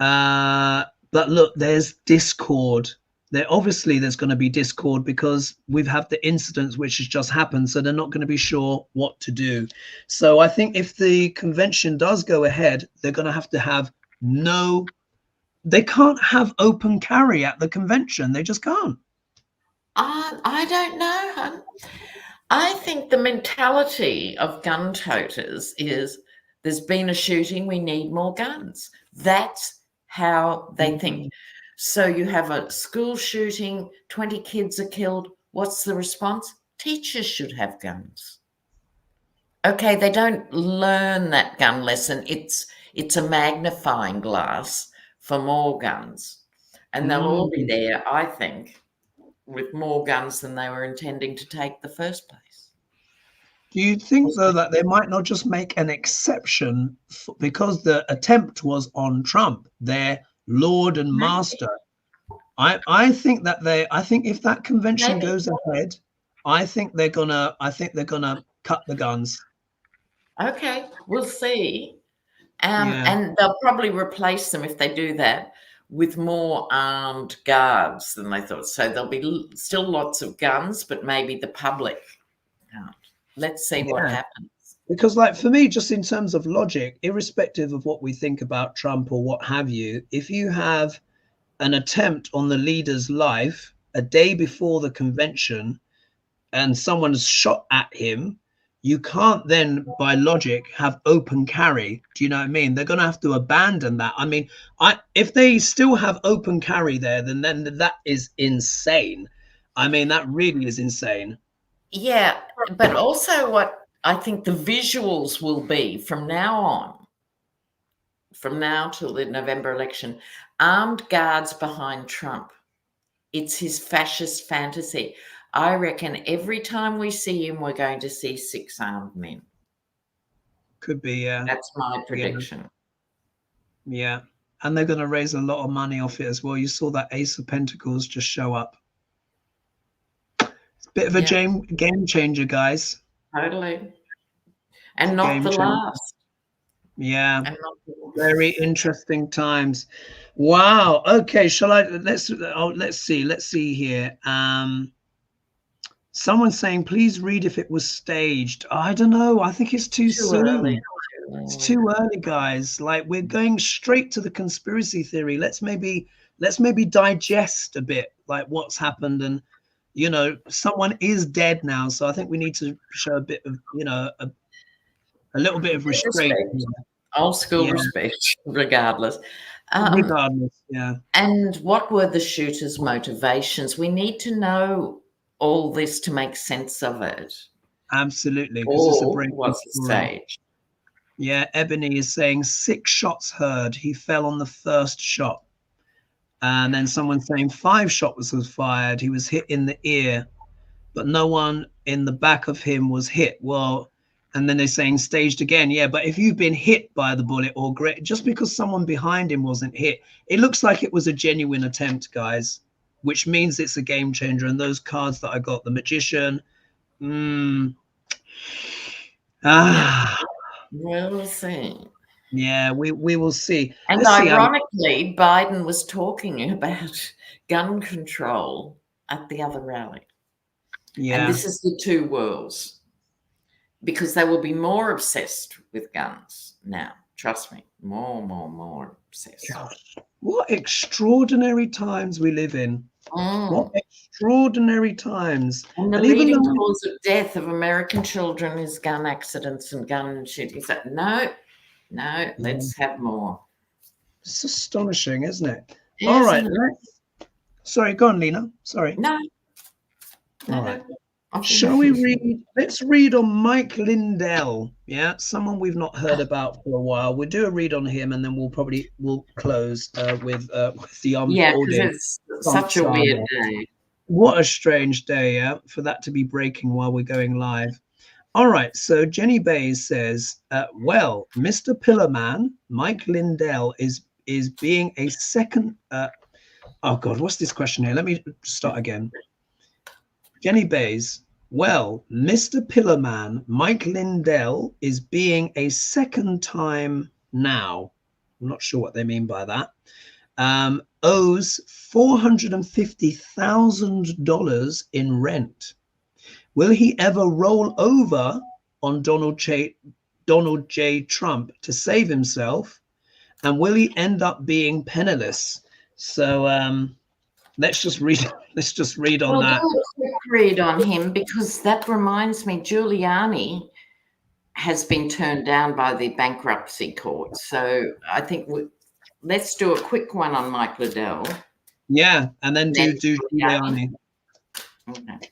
But look, there's discord. There's going to be discord because we've had the incidents which has just happened. So they're not going to be sure what to do. So I think if the convention does go ahead, they're going to have they can't have open carry at the convention. They just can't. I don't know, hon. I think the mentality of gun toters is, there's been a shooting, we need more guns. That's how they think. So you have a school shooting, 20 kids are killed. What's the response? Teachers should have guns. Okay, they don't learn that gun lesson. It's a magnifying glass for more guns. And they'll all be there, I think, with more guns than they were intending to take the first place. Do you think, though, that they might not just make an exception because the attempt was on Trump, their Lord and Master? I think if that convention goes ahead, I think they're gonna cut the guns. Okay, we'll see. And they'll probably replace them, if they do that, with more armed guards than they thought. So there'll be still lots of guns, but maybe the public can't. Let's see what happens. Because, like, for me, just in terms of logic, irrespective of what we think about Trump or what have you, if you have an attempt on the leader's life a day before the convention and someone's shot at him, you can't then, by logic, have open carry. Do you know what I mean? They're going to have to abandon that. I mean, if they still have open carry there, then that is insane. I mean, that really is insane. Yeah, but also what I think the visuals will be from now till the November election, armed guards behind Trump. It's his fascist fantasy. I reckon every time we see him, we're going to see 6 armed men. Could be, yeah. That's my prediction. Yeah. And they're going to raise a lot of money off it as well. You saw that Ace of Pentacles just show up. Bit of a game changer, guys. Totally. And not the last. Yeah. Very interesting times. Wow. Okay. Let's see here. Someone's saying, please read if it was staged. I don't know. I think it's too soon. It's too early, guys. Like, we're going straight to the conspiracy theory. Let's maybe digest a bit, like what's happened. And you know, someone is dead now, so I think we need to show a bit of, you know, a little bit of restraint. Old school respect, regardless. Regardless, yeah. And what were the shooter's motivations? We need to know all this to make sense of it. Absolutely, because it's a break. What's the stage? Yeah, Ebony is saying 6 shots heard. He fell on the first shot. And then someone saying 5 shots was fired. He was hit in the ear, but no one in the back of him was hit. Well, and then they're saying staged again. Yeah, but if you've been hit by the bullet or just because someone behind him wasn't hit, it looks like it was a genuine attempt, guys, which means it's a game changer. And those cards that I got, the Magician, We'll see. Yeah, we will see. And ironically, Biden was talking about gun control at the other rally. Yeah. And this is the two worlds, because they will be more obsessed with guns now. Trust me, more obsessed. Gosh, what extraordinary times we live in. What extraordinary times. And the leading cause of death of American children is gun accidents and gun shootings. No, let's have more. It's astonishing, isn't it? All right. Sorry, go on, Lena. Sorry. No. All right. Shall we read? Let's read on Mike Lindell. Yeah, someone we've not heard about for a while. We'll do a read on him, and then we'll close with the unfolding. It's such a weird day. What a strange day, yeah, for that to be breaking while we're going live. All right, so Jenny Bays says, well, Mr. Pillarman, Mike Lindell is being a second. Oh God, what's this question here? Let me start again. Jenny Bays, well, Mr. Pillarman, Mike Lindell is being a second time now. I'm not sure what they mean by that. Owes $450,000 in rent. Will he ever roll over on Donald J. Trump to save himself? And will he end up being penniless? So let's just read on that. Do a quick read on him, because that reminds me, Giuliani has been turned down by the bankruptcy court. So I think let's do a quick one on Mike Lindell. Yeah, and then do Giuliani. Okay.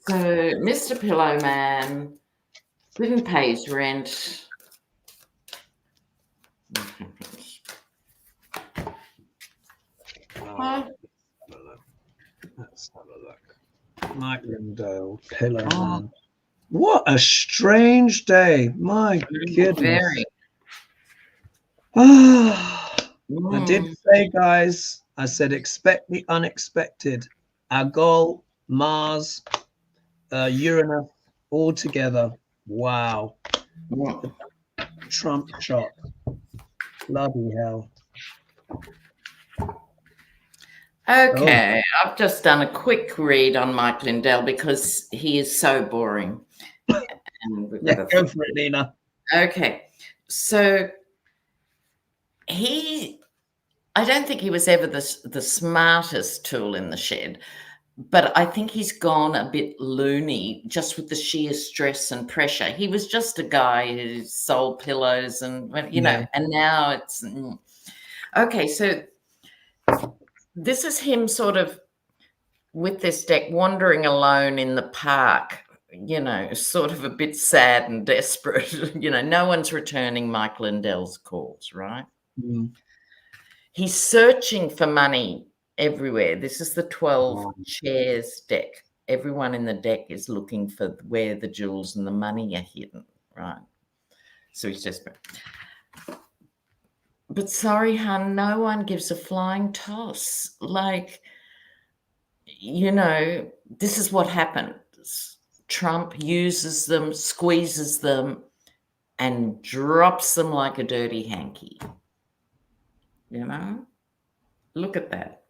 So Mr. Pillowman didn't pay his rent. Let's have a look. Mike Lindell, Pillowman. What a strange day. My goodness. Very. I did say, guys, I said expect the unexpected. Agol, Mars, Uranus, all together. Wow. What a Trump shot. Bloody hell. Okay, I've just done a quick read on Mike Lindell because he is so boring. Yeah, go for it, Lena. Okay, so I don't think he was ever the smartest tool in the shed, but I think he's gone a bit loony just with the sheer stress and pressure. He was just a guy who sold pillows and, you know, and now it's... Okay, so this is him sort of with this deck wandering alone in the park, you know, sort of a bit sad and desperate. You know, no one's returning Mike Lindell's calls, right? He's searching for money everywhere. This is the 12 chairs deck. Everyone in the deck is looking for where the jewels and the money are hidden, right? So he's desperate. But sorry, hun, no one gives a flying toss. Like, you know, this is what happens. Trump uses them, squeezes them, and drops them like a dirty hanky. You know? Look at that.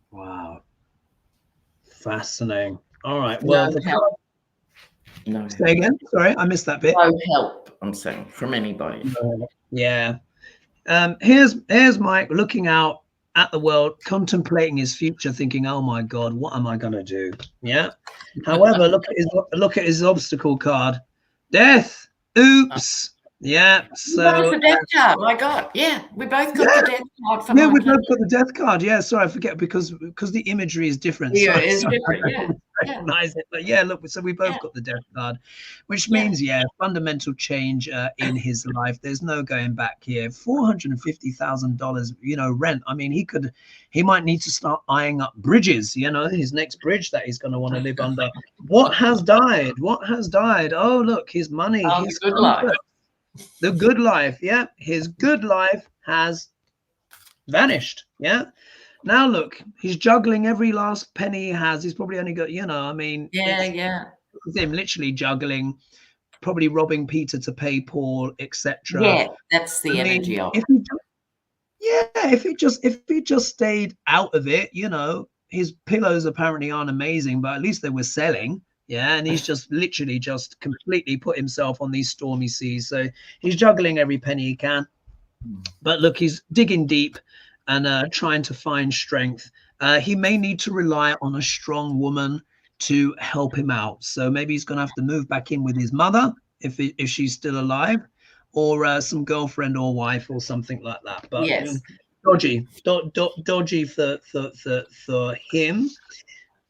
Wow. Fascinating. All right. Well, No. Say again. Sorry, I missed that bit. No help, I'm saying, from anybody. Yeah. Here's Mike looking out at the world, contemplating his future, thinking, "Oh my God, what am I gonna do?" Yeah. However, look at his obstacle card, death. Oops. Yeah. So both the death card. My God. Yeah, we both got the death card for yeah, we Mike. both got the death card. Yeah, sorry, I forget because the imagery is different. Yeah, Sorry, it's sorry. different. Yeah. Recognize it, but yeah, look, so we both got the death card, which means fundamental change in his life. There's no going back here. $450,000, rent. I mean, he might need to start eyeing up bridges. His next bridge that he's going to want to live under. What has died? What has died? Oh, look, his money, his good life. The good life. Yeah, his good life has vanished. Yeah. Now look, he's juggling every last penny he has. He's probably only got, it's him literally juggling, probably robbing Peter to pay Paul, etc. Yeah, that's the energy of it. If he just stayed out of it, his pillows apparently aren't amazing, but at least they were selling. Yeah, and he's just literally just completely put himself on these stormy seas. So he's juggling every penny he can. But look, he's digging deep and trying to find strength. He may need to rely on a strong woman to help him out. So maybe he's going to have to move back in with his mother if she's still alive, or some girlfriend or wife or something like that. But yes, dodgy for him.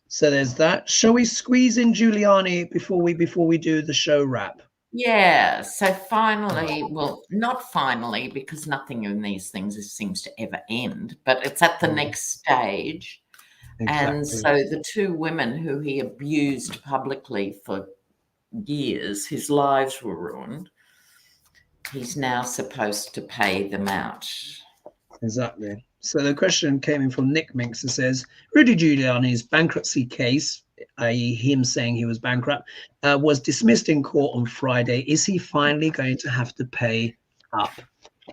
So there's that. Shall we squeeze in Giuliani before we do the show wrap? Yeah. So finally, well, not finally, because nothing in these things seems to ever end, but it's at the next stage. Exactly. And so the two women who he abused publicly for years, his lives were ruined. He's now supposed to pay them out. Exactly. So the question came in from Nick Minks that says, Rudy Giuliani's bankruptcy case, i.e. him saying he was bankrupt, was dismissed in court on Friday. Is he finally going to have to pay up?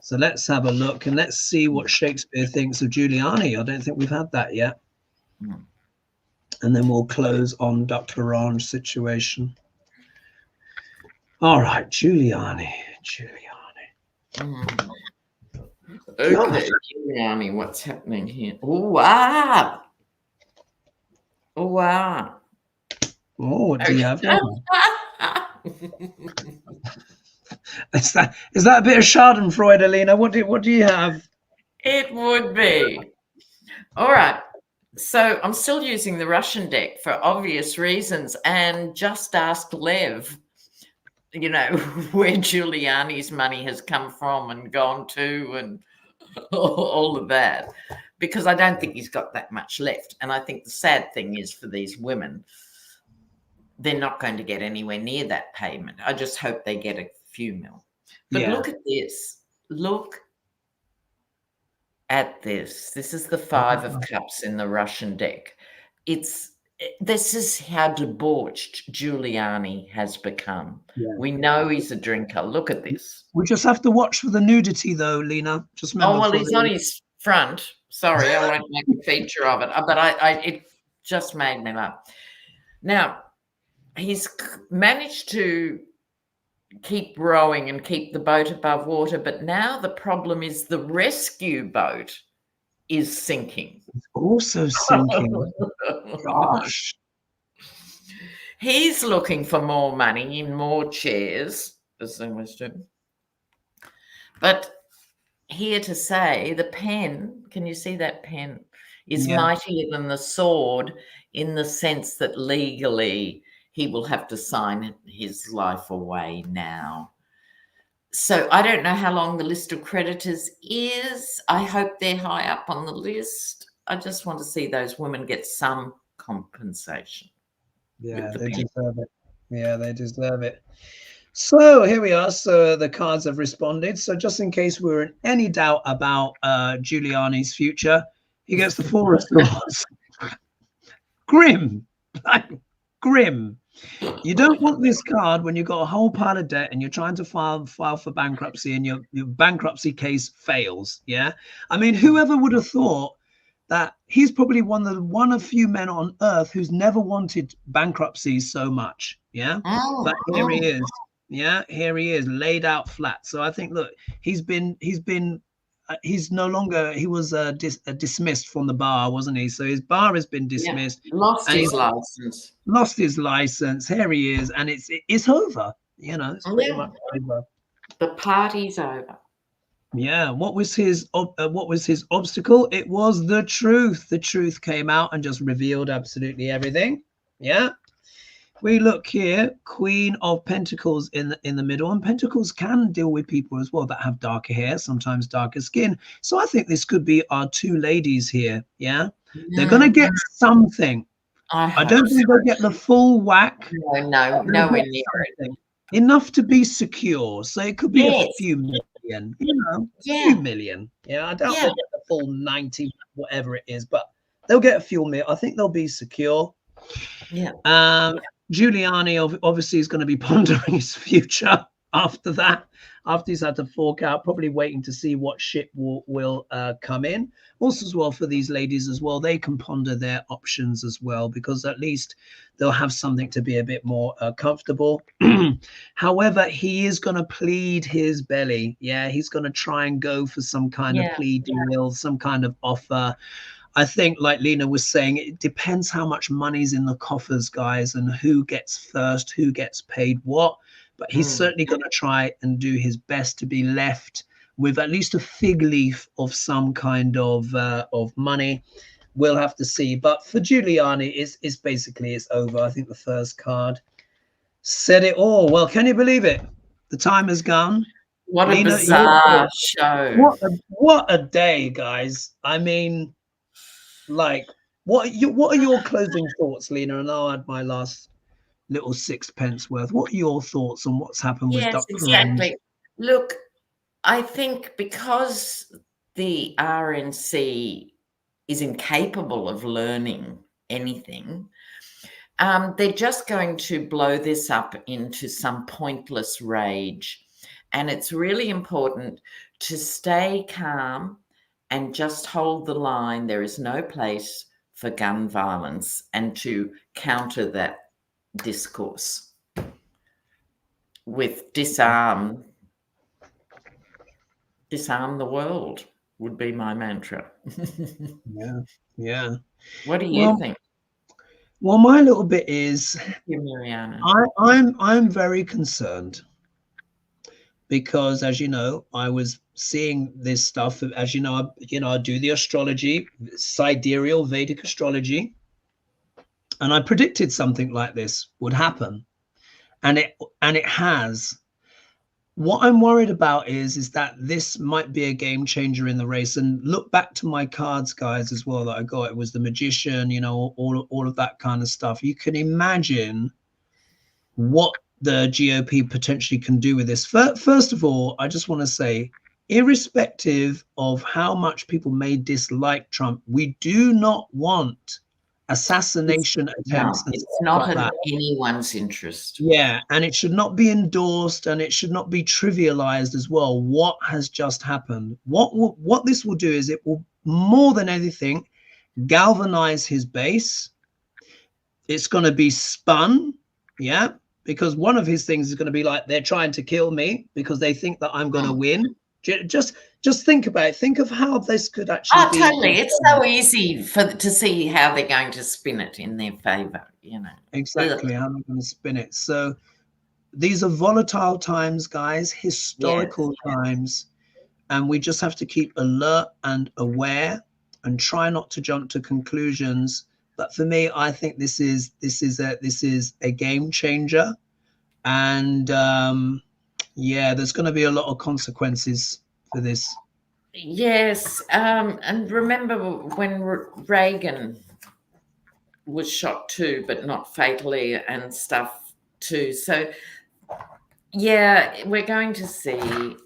So let's have a look and let's see what Shakespeare thinks of Giuliani. I don't think we've had that yet. And then we'll close on Dr. Orange's situation. All right, Giuliani. Okay, Giuliani, what's happening here? Oh, wow. Oh, wow. Oh, what do you have there? Is that a bit of Schadenfreude, Lena? What do you have? It would be. All right. So I'm still using the Russian deck for obvious reasons, and just ask Lev, where Giuliani's money has come from and gone to and all of that, because I don't think he's got that much left. And I think the sad thing is for these women, they're not going to get anywhere near that payment. I just hope they get a few mil. But look at this. Look at this. This is the Five of Cups in the Russian deck. This is how debauched Giuliani has become. Yeah. We know he's a drinker. Look at this. We just have to watch for the nudity, though, Lena. Just remember. Oh, well, he's on his front. Sorry, I won't make a feature of it. But it just made me laugh. Now, he's managed to keep rowing and keep the boat above water, but now the problem is the rescue boat is sinking. It's also sinking. Gosh. He's looking for more money in more chairs, as they must do. But here to say the pen, can you see that pen, is mightier than the sword, in the sense that legally he will have to sign his life away now. So I don't know how long the list of creditors is. I hope they're high up on the list. I just want to see those women get some compensation. Yeah, they deserve it. Yeah, they deserve it. So here we are. So the cards have responded. So just in case we're in any doubt about Giuliani's future, he gets the Four of Swords. Grim. Grim. You don't want this card when you've got a whole pile of debt and you're trying to file for bankruptcy and your bankruptcy case fails. Yeah. I mean, whoever would have thought that he's probably one of few men on earth who's never wanted bankruptcy so much. Yeah. But here he is. Yeah, here he is, laid out flat. So I think, look, he's no longer, he was dismissed from the bar, wasn't he? So his bar has been dismissed. Lost his license. Lost his license. Here he is, and it's over. You know, it's pretty much over. The party's over. Yeah. What was his obstacle? It was the truth. The truth came out and just revealed absolutely everything. Yeah. We look here, Queen of Pentacles in the middle, and Pentacles can deal with people as well that have darker hair, sometimes darker skin. So I think this could be our two ladies here. Yeah, they're gonna get something. I don't think they'll get the full whack. No, nowhere near it. Enough to be secure. So it could be a few million, you know, a few million. Yeah, I doubt they'll get the full 90, whatever it is, but they'll get a few million. I think they'll be secure. Yeah. Giuliani obviously is going to be pondering his future after that, after he's had to fork out, probably waiting to see what ship will come in. Also as well for these ladies as well, they can ponder their options as well, because at least they'll have something to be a bit more comfortable. However, he is going to plead his belly. Yeah, he's going to try and go for some kind of plea deal, some kind of offer. I think, like Lena was saying, it depends how much money's in the coffers, guys, and who gets first, who gets paid what. But he's certainly going to try and do his best to be left with at least a fig leaf of some kind of money. We'll have to see. But for Giuliani, it's basically it's over. I think the first card said it all. Well, can you believe it? The time has gone. What a Lena, bizarre show. What a day, guys. I mean, like, what are your closing thoughts, Lena? And I'll add my last little sixpence worth. What are your thoughts on what's happened with Dr. Exactly. Look, I think because the RNC is incapable of learning anything, they're just going to blow this up into some pointless rage. And it's really important to stay calm and just hold the line. There is no place for gun violence, and to counter that discourse with disarm the world would be my mantra. Yeah. What do you think? Well, my little bit is, Mariana. I'm very concerned, because, as you know, I was seeing this stuff. As you know, I do the astrology, sidereal Vedic astrology, and I predicted something like this would happen, and it has. What I'm worried about is that this might be a game changer in the race. And look back to my cards, guys, as well, that I got. It was the Magician, you know, all of that kind of stuff. You can imagine what the GOP potentially can do with this. First of all, I just want to say, irrespective of how much people may dislike Trump, we do not want assassination attempts. No, it's not in anyone's interest. Yeah, and it should not be endorsed, and it should not be trivialized as well. What has just happened? What this will do is it will, more than anything, galvanize his base. It's going to be spun, yeah, because one of his things is going to be like, they're trying to kill me because they think that I'm going to win. Just think about it. Think of how this could actually be. Totally. It's so easy to see how they're going to spin it in their favor, you know. Exactly, how they're going to spin it. So these are volatile times, guys, historical times, and we just have to keep alert and aware and try not to jump to conclusions. But for me, I think this is a game changer, and yeah, there's going to be a lot of consequences for this. Yes, and remember when Reagan was shot too, but not fatally and stuff too. So yeah, we're going to see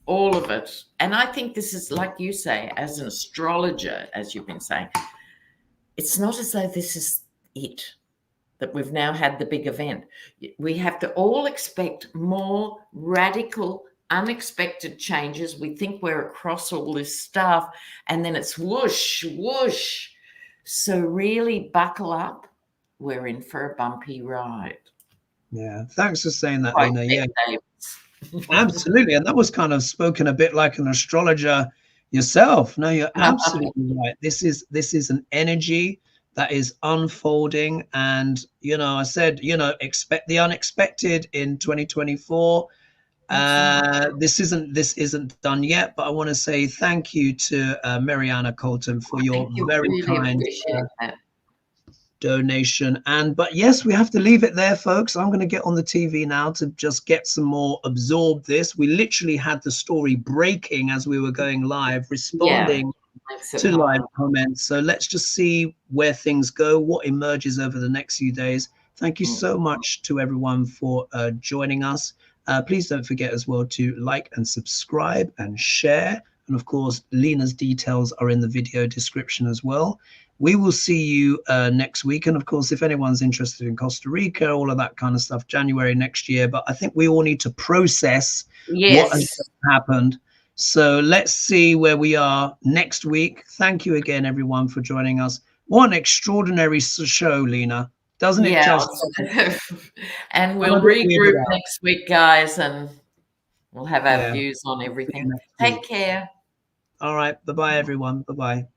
all of it. And I think this is, like you say, as an astrologer, as you've been saying, it's not as though this is it, that we've now had the big event. We have to all expect more radical, unexpected changes. We think we're across all this stuff, and then it's whoosh, whoosh. So really buckle up. We're in for a bumpy ride. Yeah. Thanks for saying that, Quite Lena. Yeah. Absolutely. And that was kind of spoken a bit like an astrologer yourself. No, you're absolutely right. This is an energy that is unfolding. And, you know, I said, you know, expect the unexpected in 2024. This isn't done yet, but I want to say thank you to Mariana Colton for your very really kind that. donation. But yes, we have to leave it there, folks. I'm going to get on the TV now to just get some more, absorb this. We literally had the story breaking as we were going live, responding to live comments. So let's just see where things go, what emerges over the next few days. Thank you so much to everyone for joining us. Please don't forget as well to like and subscribe and share. And of course, Lena's details are in the video description as well. We will see you next week. And of course, if anyone's interested in Costa Rica, all of that kind of stuff, January next year. But I think we all need to process what has happened. So let's see where we are next week. Thank you again, everyone, for joining us. What an extraordinary show, Lena. Doesn't it just? And we'll regroup next week, guys, and we'll have our views on everything. Take care. All right. Bye-bye, everyone. Bye-bye.